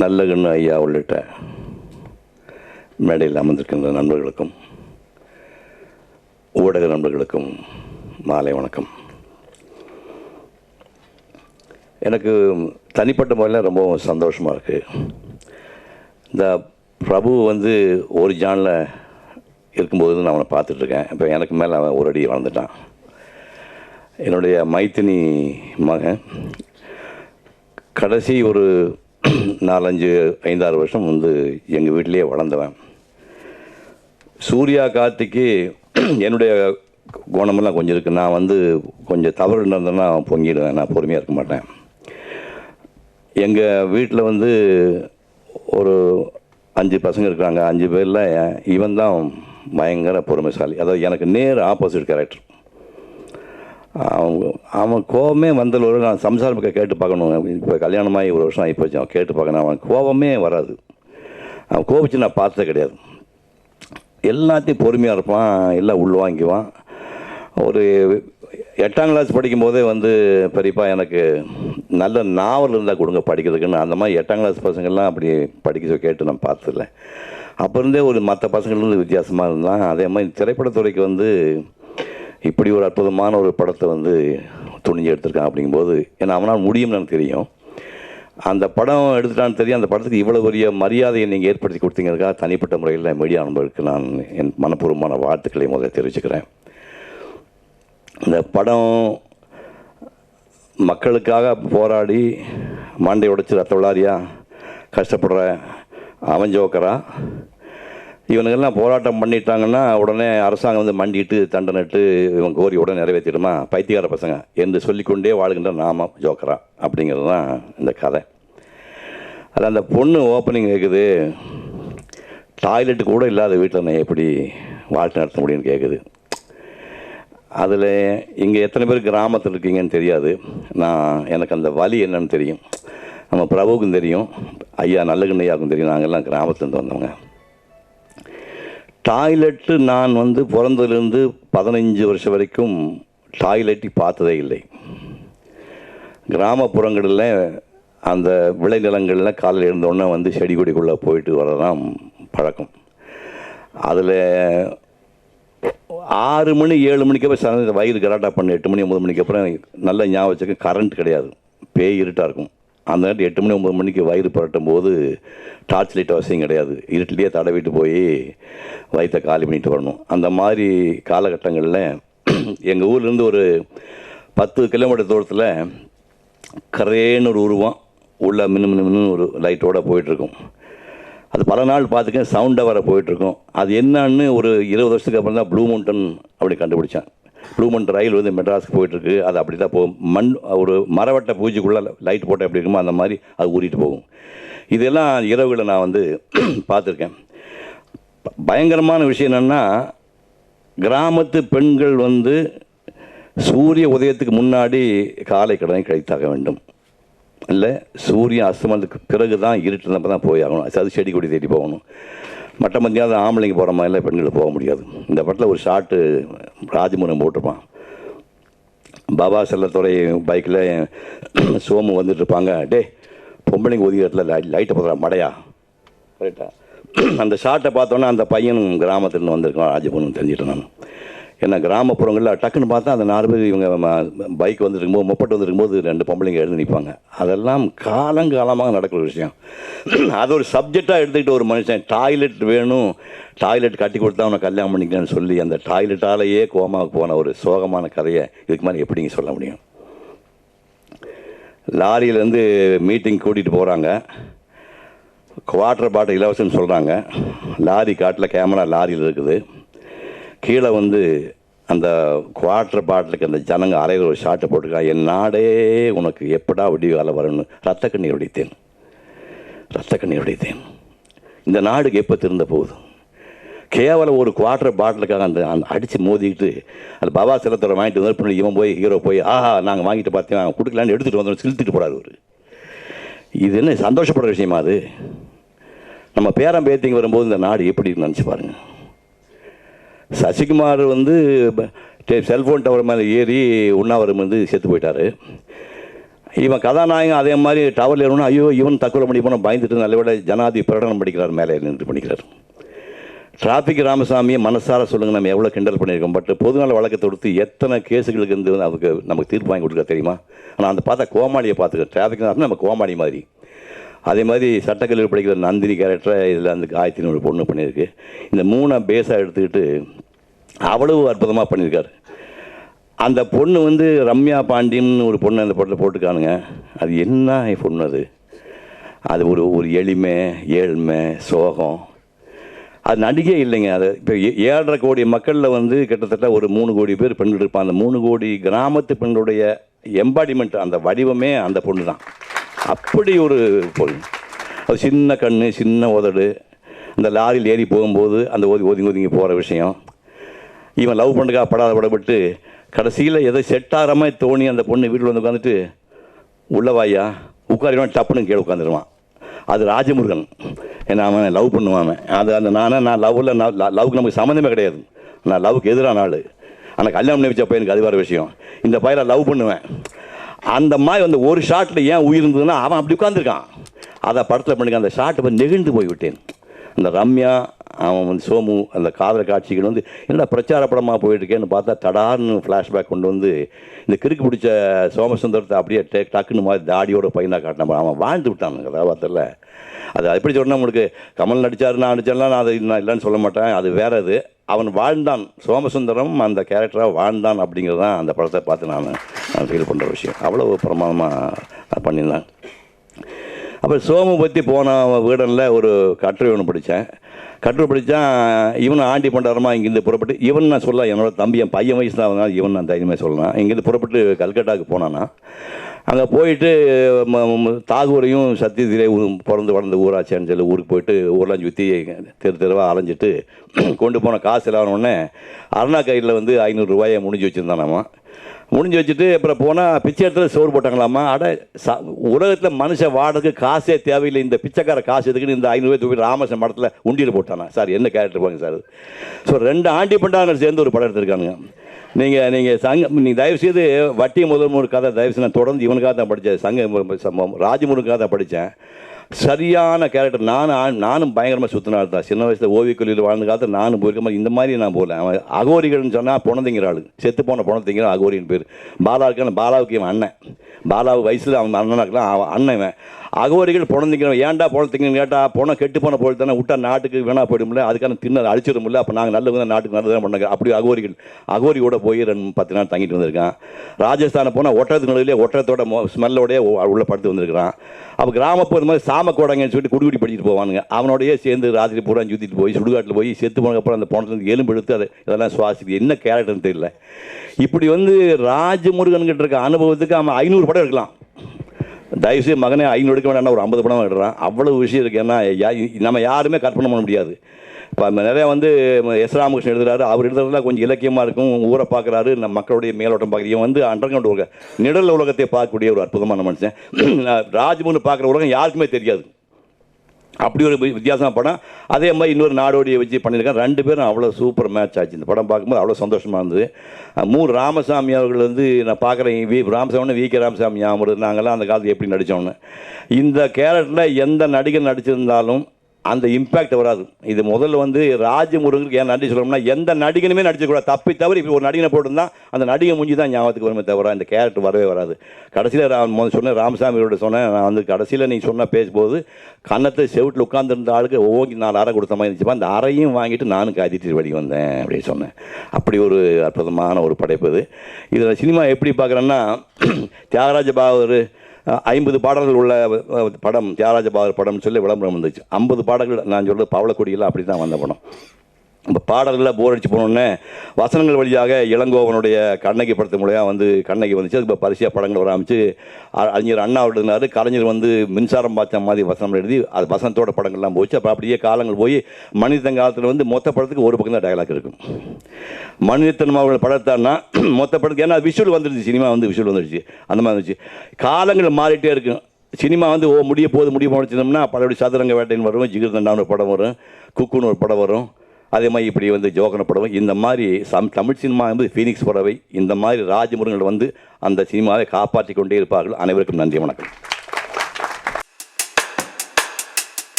நல்லகண்ணு ஐயா உள்ளிட்ட மேடையில் அமர்ந்திருக்கின்ற நண்பர்களுக்கும் ஊடக நண்பர்களுக்கும் மாலை வணக்கம். எனக்கு தனிப்பட்ட முறையில் ரொம்ப சந்தோஷமாக இருக்குது. இந்த பிரபு ஒரு ஜானில் இருக்கும்போது நான் அவனை பார்த்துட்ருக்கேன். இப்போ எனக்கு மேலே அவன் ஒரு அடி வளர்ந்துட்டான். என்னுடைய மைத்தினி மகன் கடைசி ஒரு 4-5-6 வருஷம் எங்கள் வீட்டிலேயே வளர்ந்தவன். சூர்யா கார்த்திக்கு என்னுடைய குணமெல்லாம் கொஞ்சம் இருக்குது. நான் கொஞ்சம் தவறு இருந்தேன்னா பொங்கிடுவேன். நான் பொறுமையாக இருக்க மாட்டேன். எங்கள் வீட்டில் ஒரு 5 பசங்க இருக்கிறாங்க. 5 பேரில் இவன் தான் பயங்கர பொறுமைசாலி. அதாவது எனக்கு நேர் ஆப்போசிட் கேரக்டர். அவன் கோபமே வந்ததில் நான் சம்சாரம் கேட்டு பார்க்கணும். இப்போ கல்யாணமாகி ஒரு வருஷம் ஆகிப்போச்சு. அவன் கேட்டு பார்க்கணும். அவன் கோபமே வராது. அவன் கோபிச்சு நான் பார்த்ததே கிடையாது. எல்லாத்தையும் பொறுமையாக இருப்பான். எல்லாம் உள்வாங்கிக்குவான். ஒரு 8ஆம் கிளாஸ் படிக்கும்போதே பெரியப்பா எனக்கு நல்ல நாவல் இருந்தால் கொடுங்க படிக்கிறதுக்குன்னு, அந்த மாதிரி 8ஆம் கிளாஸ் பசங்கள்லாம் அப்படி படிக்க கேட்டு நான் பார்த்ததில்ல. அப்போ இருந்தே ஒரு மற்ற பசங்கள்லேருந்து வித்தியாசமாக இருந்தான். அதே மாதிரி திரைப்படத்துறைக்கு இப்படி ஒரு அற்புதமான ஒரு படத்தை துணிஞ்சு எடுத்திருக்கான். அப்படிங்கும்போது ஏன்னா அவனால் முடியும்னு எனக்கு தெரியும். அந்த படம் எடுத்துட்டான்னு தெரியும். அந்த படத்துக்கு இவ்வளோ பெரிய மரியாதையை நீங்கள் ஏற்படுத்தி கொடுத்தீங்கிறதுக்காக தனிப்பட்ட முறையில் மீடியா நண்பர்களுக்கு நான் என் மனப்பூர்வமான வாழ்த்துக்களை முதல்ல தெரிவிச்சுக்கிறேன். இந்த படம் மக்களுக்காக போராடி மண்டை உடைச்சி ரத்த விளாரியாக கஷ்டப்படுற அவன் ஜோக்கரா, இவனுங்கெல்லாம் போராட்டம் பண்ணிட்டாங்கன்னா உடனே அரசாங்கம் மண்டிட்டு தண்டனிட்டு இவன் கோரி உடனே நிறைவேற்றிடுமா பைத்தியக்கார பசங்க என்று சொல்லிக்கொண்டே வாழ்கின்ற நாம ஜோக்கரா அப்படிங்கிறது தான் இந்த கதை. அதில் அந்த பொண்ணு ஓப்பனிங் கேட்குது, டாய்லெட்டு கூட இல்லாத வீட்டில் நான் எப்படி வாழ்க்கை நடத்த முடியும்னு கேட்குது. அதில் இங்கே எத்தனை பேர் கிராமத்தில் இருக்கீங்கன்னு தெரியாது. எனக்கு அந்த வலி என்னன்னு தெரியும். நம்ம பிரபுவுக்கும் தெரியும், ஐயா நல்லகண்ணையாவுக்கும் தெரியும். நாங்கள்லாம் கிராமத்துலேருந்து வந்தவங்க. டாய்லெட்டு நான் பிறந்ததுலேருந்து 15 வருஷம் வரைக்கும் டாய்லெட்டு பார்த்ததே இல்லை. கிராமப்புறங்களில் அந்த விளைநிலங்களில் காலையில் இருந்தோடனே செடி கொடிக்குள்ளே போயிட்டு வரதான் பழக்கம். அதில் 6 மணி 7 மணிக்கு அப்புறம் சாயந்தரம் வயிறு கராட்டா பண்ணு 8 மணி 9 மணிக்கு அப்புறம் நல்ல ஞாபகம் வச்சுக்க கரண்ட் கிடையாது, பேய் இருட்டாக இருக்கும். அந்த நேரத்தில் 8 மணி 9 மணிக்கு வயிறு புரட்டும் போது டார்ச் லைட் அவசியம் கிடையாது. இருட்டிலேயே தடவிட்டு போய் வயிற்றை காலி பண்ணிட்டு வரணும். அந்த மாதிரி காலகட்டங்களில் எங்கள் ஊர்லேருந்து ஒரு 10 கிலோமீட்டர் தூரத்தில் கரேன்னு ஒரு உருவம் உள்ள மின்னு ஒரு லைட்டோடு போயிட்டுருக்கும். அது பல நாள் பார்த்துக்கேன், சவுண்டாக வர போயிட்டுருக்கும். அது என்னன்னு ஒரு 20 வருஷத்துக்கு அப்புறம் தான் ப்ளூ மவுண்டன் அப்படி கண்டுபிடிச்சேன். ப்ளூ மவுண்டன் ரயில் மெட்ராஸுக்கு போயிட்டுருக்கு. அது அப்படி தான் போகும். ஒரு மரவட்ட பூஜைக்குள்ளே லைட் போட்டால் எப்படி இருக்குமோ அந்த மாதிரி அது ஊறிட்டு போகும். இதெல்லாம் இரவுகளை நான் பார்த்துருக்கேன். பயங்கரமான விஷயம் என்னென்னா, கிராமத்து பெண்கள் சூரிய உதயத்துக்கு முன்னாடி காலை கடனை கழித்தாக வேண்டும். இல்லை சூரியன் அஸ்தமனத்துக்கு பிறகு தான் இருட்டுனப்போ தான் போய் ஆகணும். அது செடி கொடி தேடி போகணும். மற்ற மத்தியாவது ஆம்பளைங்க போகிற மாதிரிலாம் பெண்கள் போக முடியாது. இந்த படத்தில் ஒரு ஷாட்டு ராஜமுருகன் போட்டிருப்பான். பாபா செல்லத்துறை பைக்கில் சோமு வந்துட்டுருப்பாங்க. டே பொம்பளைங்க ஒதுக்கிற இடத்துல லைட்டை போதுறா மடையா, கரெக்டாக அந்த ஷாட்டை பார்த்தோன்னா அந்த பையனும் கிராமத்துலேருந்து வந்திருக்கான் ராஜமுருகன் தெரிஞ்சுட்டேன் நான். ஏன்னா கிராமப்புறங்களில் டக்குன்னு பார்த்தா அந்த 4 பேர் இவங்க பைக் வந்துருக்கும்போது முப்பட்டு வந்துருக்கும்போது 2 பொம்பளைங்க எழுந்து நிற்பாங்க. அதெல்லாம் காலங்காலமாக நடக்கிற விஷயம். அது ஒரு சப்ஜெக்டாக எடுத்துக்கிட்டு ஒரு மனுஷன் டாய்லெட் வேணும், டாய்லெட் கட்டி கொடுத்தா அவனை கல்யாணம் பண்ணிக்கலான்னு சொல்லி அந்த டாய்லெட்டாலேயே கோமாவுக்கு போன ஒரு சோகமான கதையை இதுக்கு மாதிரி எப்படிங்க சொல்ல முடியும்? லாரியிலேருந்து மீட்டிங் கூட்டிகிட்டு போகிறாங்க. குவார்ட்டர் பாட்டில் இலவசம்னு சொல்கிறாங்க. லாரி காட்டில் கேமரா லாரியில் இருக்குது. கீழே அந்த குவார்ட்டர் பாட்டிலுக்கு அந்த ஜனங்க அலைகிற ஒரு ஷாட்டை போட்டுருக்கா. என் நாடே உனக்கு எப்படா விடிகால வரணும்னு ரத்த கண்ணீர் வடித்தேன், ரத்த கண்ணீர் வடித்தேன். இந்த நாடுக்கு எப்போ திருந்த போகுது? கேவலம் ஒரு குவார்ட்டர் பாட்டிலுக்காக அந்த அடித்து மோதிக்கிட்டு அந்த பாபா செல்லத்தோட வாங்கிட்டு வந்து இவன் போய் ஹீரோ போய் ஆஹா நாங்கள் வாங்கிட்டு பார்த்தேன் கொடுக்கலான்னு எடுத்துகிட்டு வந்தோம் சிலுத்துட்டு போகிறாரு அவர். இது என்ன சந்தோஷப்படுற விஷயமா? அது நம்ம பேரம் பேத்திங்க வரும்போது இந்த நாடு எப்படி நினச்சி பாருங்கள். சசிகுமார் செல்ஃபோன் டவர் மேலே ஏறி உண்ணாவிரதம் செத்து போயிட்டார். இவன் கதாநாயகன் அதே மாதிரி டவரில் ஏறணும், ஐயோ இவன் தற்கொலை பண்ணி போனால் பயந்துட்டு நல்ல விட ஜனாதி பிரகடனம் படிக்கிறார், மேலே நின்று படிக்கிறார். டிராஃபிக் ராமசாமியை மனசார சொல்லுங்கள், நம்ம எவ்வளோ கிண்டல் பண்ணியிருக்கோம். பட் பொதுநல வழக்கை தொடுத்து எத்தனை கேஸுகளுக்கு இருந்து அதுக்கு நமக்கு தீர்ப்பு வாங்கி கொடுக்க தெரியுமா? ஆனால் அந்த பார்த்தா கோமாளியை பார்த்துக்க, டிராஃபிக் நம்ம கோமாளி மாதிரி. அதே மாதிரி சட்டக்கல்லூரி படிக்கிற நந்தினி கேரக்டரை இதில் அந்த காயத்தின் ஒரு பொண்ணு பண்ணியிருக்கு. இந்த 3 பேஸாக எடுத்துக்கிட்டு அவ்வளவு அற்புதமாக பண்ணியிருக்காரு. அந்த பொண்ணு வந்து ரம்யா பாண்டியன்னு ஒரு பொண்ணு அந்த படத்தில் போட்டுக்கானுங்க. அது என்ன பொண்ணு அது? அது ஒரு எளிமை, ஏழ்மை, சோகம். அது நடிகை இல்லைங்க. அது இப்போ 7.5 கோடி மக்களில் வந்து கிட்டத்தட்ட ஒரு 3 கோடி பேர் பெண்கள் இருப்பாங்க. அந்த 3 கோடி கிராமத்து பெண்களுடைய எம்பாடிமெண்ட், அந்த வடிவமே அந்த பொண்ணு தான். அப்படி ஒரு பொண்ணு. அது சின்ன கண், சின்ன உதடு, அந்த லாரியில் ஏறி போகும்போது அந்த ஒதுங்கி போகிற விஷயம். இவன் லவ் பண்ணுறதுக்காக படாதப்பட்டு கடைசியில் எதை செட் ஆகிற மாதிரி தோணி அந்த பொண்ணு வீட்டில் வந்து உட்காந்துட்டு உள்ளவாயா உட்காரிடுவான், டப்புன்னு கீழே உட்காந்துருவான். அது ராஜமுருகன். ஏன்னா அவன் லவ் பண்ணுவான். அது அந்த நான் லவ்வுக்கு நமக்கு சம்மந்தமே கிடையாது. நான் லவ்வுக்கு எதிரான ஆள். ஆனால் கல்யாணம் பண்ணி வச்சப்போ எனக்கு அது வேறு விஷயம். இந்த பையனை லவ் பண்ணுவேன். அந்த மாதிரி வந்து ஒரு ஷாட்டில் ஏன் உயிர் இருந்ததுன்னா அவன் அப்படி உட்காந்துருக்கான். அதை படத்தில் பண்ணிக்க அந்த ஷாட்டை வந்து நெகிழ்ந்து போய்விட்டேன். அந்த ரம்யா, அவன் வந்து சோமு, அந்த காதல் காட்சிகள் வந்து என்ன பிரச்சார படமாக போயிட்டுருக்கேன்னு பார்த்தா தடார்னு ஃப்ளாஷ்பேக் கொண்டு வந்து இந்த கிறுக்கு பிடிச்ச சோமசுந்தரத்தை அப்படியே டக்குன்னு மாதிரி தாடியோட பையனாக காட்டின அவன் வாழ்ந்து விட்டான் கதாபாத்திரத்தில். அது எப்படி சொன்னால் உங்களுக்கு கமல் நடித்தார், நான் நடித்தார்லாம் நான் அது நான் இல்லைன்னு சொல்ல மாட்டேன். அது வேற. அது அவன் வாழ்ந்தான், சோமசுந்தரம் அந்த கேரக்டராக வாழ்ந்தான் அப்படிங்கிறது தான் அந்த படத்தை பார்த்து நான் ஃபீல் பண்ணுற விஷயம். அவ்வளோ பிரமாதமாக பண்ணியிருந்தான். அப்புறம் சோமு பற்றி போன வீடனில் ஒரு கட்டுரை ஒன்று படித்தேன். கட்டுரை படித்தா இவன் ஆண்டி பண்டாரமாக இங்கேருந்து புறப்பட்டு, இவன் நான் சொல்லலாம் என்னோட தம்பி, என் பையன் வயசு தான், அதனால் இவன் நான் தைரியமாக சொல்லலாம். இங்கேருந்து புறப்பட்டு கல்கட்டாவுக்கு போனான்னா அங்கே போயிட்டு தாகூரையும் சத்தியத்திலே பிறந்து வளர்ந்த ஊராட்சின்னு சொல்லி ஊருக்கு போயிட்டு ஊரெலாம் சுற்றி தெருவாக அலைஞ்சிட்டு கொண்டு போன காசு இல்லாதோடனே அருணா கையில் வந்து 500 ரூபாயை முடிஞ்சு வச்சுருந்தானாமா. முடிஞ்சு வச்சுட்டு அப்புறம் போனால் பிச்சை இடத்துல சோறு போட்டாங்களாமா. உலகத்தில் மனுஷன் வாடகைக்கு காசே தேவையில்லை, இந்த பிச்சைக்கார காசு எதுக்குன்னு இந்த 500 ரூபாய் ராமசன் படத்தில் உண்டியில் போட்டானா. சார் என்ன கேரக்டர் பாருங்க சார். ஸோ 2 ஆண்டி பண்டாரங்கள் சேர்ந்து ஒரு படம் எடுத்திருக்கானுங்க. நீங்கள் தயவுசெய்து வட்டி முதல் ஒரு கதை தயவுசெய்து நான் தொடர்ந்து இவனுக்காக தான் படித்தேன், ராஜமுருகாக தான் படித்தேன். சரியான கேரக்டர். நானும் பயங்கரமாக சுற்றினா தான். சின்ன வயசில் ஓவியக்கல்வியில் வாழ்ந்த காலத்தில் நானும் போயிருக்க இந்த மாதிரி நான் போகல. அவன் அகோரிகள்னு சொன்னால் பொணந்திங்கிற ஆள், செத்து போன பொணத்திங்கிற அகோரின்னு பேர். பாலா இருக்கான, பாலாவுக்கு இவன் அண்ணன். பாலாவு வயசில் அவன் அண்ணனாக இருக்கலாம், அவன் அண்ணன். அகோரிகள் பொணந்திங்கிறவன். ஏன்டா பொணத்திங்கன்னு கேட்டால் பொணம் கெட்டு போன பொருள் தானே, விட்டா நாட்டுக்கு வேணா போயிடும்ல, அதுக்கான தின்ன அழிச்சிட முடியல, அப்போ நாங்கள் நல்லது நாட்டுக்கு நல்லதான் பண்ணாங்க. அப்படி அகோரியோட போய் 10 நாள் தங்கிட்டு வந்திருக்கான். ராஜஸ்தானை போனால் ஒட்டத்துக்கு நடுவிலே ஒட்டத்தோட ஸ்மெல்லோடய உள்ள படுத்து வந்திருக்கிறான். அப்போ கிராமப்புற மாதிரி சாமக்கோடங்கன்னு சொல்லிட்டு குடிக்குடி படிச்சுட்டு போவானுங்க. அவனோடையே சேர்ந்து ராத்திரி பூரா சுற்றிட்டு போய் சுடுகாட்டில் போய் செத்து போனதுக்கப்புறம் அந்த பொணத்துலேருந்து எலும்பு எடுத்து அதை இதெல்லாம் சுவாசிக்கு என்ன கேரக்டர்னு தெரியல. இப்படி வந்து ராஜமுருகன்கிட்ட இருக்க அனுபவத்துக்கு அவன் 500 படம் எடுக்கலாம். தயவுசெய்து மகனே 500 எடுக்க வேண்டாம், ஒரு 50 படம் எடுறான். அவ்வளவு விஷயம் இருக்குது. ஏன்னா நம்ம யாருமே கற்பனை பண்ண முடியாது. இப்போ நிறையா வந்து எஸ் ராமகிருஷ்ணன் எழுதுறாரு. அவர் எழுதுறதுலாம் கொஞ்சம் இலக்கியமாக இருக்கும். ஊரை பார்க்குறாரு, நம்ம மக்களுடைய மேலோட்டம் பார்க்குறது. இவன் வந்து அண்டர்கிரவுண்ட் உலக நிழல் உலகத்தை பார்க்கக்கூடிய ஒரு அற்புதமான மனுஷன். ராஜ்முன்னு பார்க்குற உலகம் யாருக்குமே தெரியாது. அப்படி ஒரு வித்தியாசமாக படம். அதே மாதிரி இன்னொரு நாடோடியை வச்சு பண்ணியிருக்காங்க. 2 பேரும் அவ்வளோ சூப்பர் மேட்ச் ஆச்சு. இந்த படம் பார்க்கும்போது அவ்வளோ சந்தோஷமாக இருந்தது. ராமசாமி அவர்கள் வந்து நான் பார்க்குறேன், ராமசாமி வி.கே. ராமசாமி ஞாபகம், நாங்கள்லாம் அந்த காலத்தில் எப்படி நடித்தோன்னு. இந்த கேரக்டரில் எந்த நடிகர் நடிச்சிருந்தாலும் அந்த இம்பேக்ட் வராது. இது முதல்ல வந்து ராஜமுருகனுக்கு ஏன் நன்றி சொல்லணும்னா, எந்த நடிகனுமே நடிச்சக்கூடாது. தப்பி தவிர இப்போ ஒரு நடிகனை போட்டிருந்தா அந்த நடிகை முடிஞ்சு தான் ஞாபகத்துக்கு வருமே தவிர இந்த கேரக்டர் வரவே வராது. கடைசியில் சொன்னேன், ராமசாமியோட சொன்னேன், நான் வந்து கடைசியில் நீங்கள் சொன்ன பேசும்போது கன்னத்தை செவிட்டில் உட்காந்துருந்த ஆளுக்கு ஓங்கி 4 அறை கொடுத்த மாதிரி இருந்துச்சுப்பா. அந்த அறையும் வாங்கிட்டு நானும் காய்ச்சிட்டு வெளியே வந்தேன் அப்படின்னு சொன்னேன். அப்படி ஒரு அற்புதமான ஒரு படைப்பு இது. இதில் சினிமா எப்படி பார்க்குறேன்னா, தியாகராஜ பாகவதர் 50 பாடல்கள் உள்ள படம் தியாகராஜ பாகவதர் படம்னு சொல்லி விளம்பரம் வந்துச்சு. 50 பாடல்கள். நான் சொல்கிறது பவளக்கொடியெல்லாம் அப்படி தான் வந்த படம். இப்போ பாடல்களில் போர் அடிச்சு போனோடனே வசனங்கள் வழியாக இளங்கோவனுடைய கண்ணகி படத்து மூலியம் வந்து கண்ணகி வந்துச்சு. அதுக்கு இப்போ பரிசியாக படங்கள் வர ஆரம்பிச்சு. அறிஞர் அண்ணா எழுதினார். கலைஞர் வந்து மின்சாரம் பார்த்த மாதிரி வசனம் எழுதி அது வசனத்தோட படங்கள்லாம் போச்சு. அப்போ அப்படியே காலங்கள் போய் மனிதன் காலத்தில் வந்து மொத்த படத்துக்கு ஒரு பக்கம் தான் டயலாக் இருக்கும். மனிதன் அவர்கள் படத்தான்னா மொத்த படத்துக்கு, ஏன்னா விஷுவல் வந்துருச்சு, சினிமா வந்து விஷுவல் வந்துடுச்சு, அந்த மாதிரி இருந்துச்சு. காலங்கள் மாறிட்டே இருக்கும். சினிமா வந்து முடிய போது முடிச்சிருந்தோம்னா பழைய சதுரங்க வேட்டைன்னு வரும், ஜிகிர் தண்டான்னு ஒரு படம் வரும், குக்குன்னு ஒரு படம் வரும், அதே மாதிரி இப்படி வந்து ஜோகன படம், இந்த மாதிரி தமிழ் சினிமா என்பது ஃபீனிக்ஸ் பறவை, இந்த மாதிரி ராஜமுருகர்கள் வந்து அந்த சினிமாவை காப்பாற்றி கொண்டே இருப்பார்கள். அனைவருக்கும் நன்றி, வணக்கம்.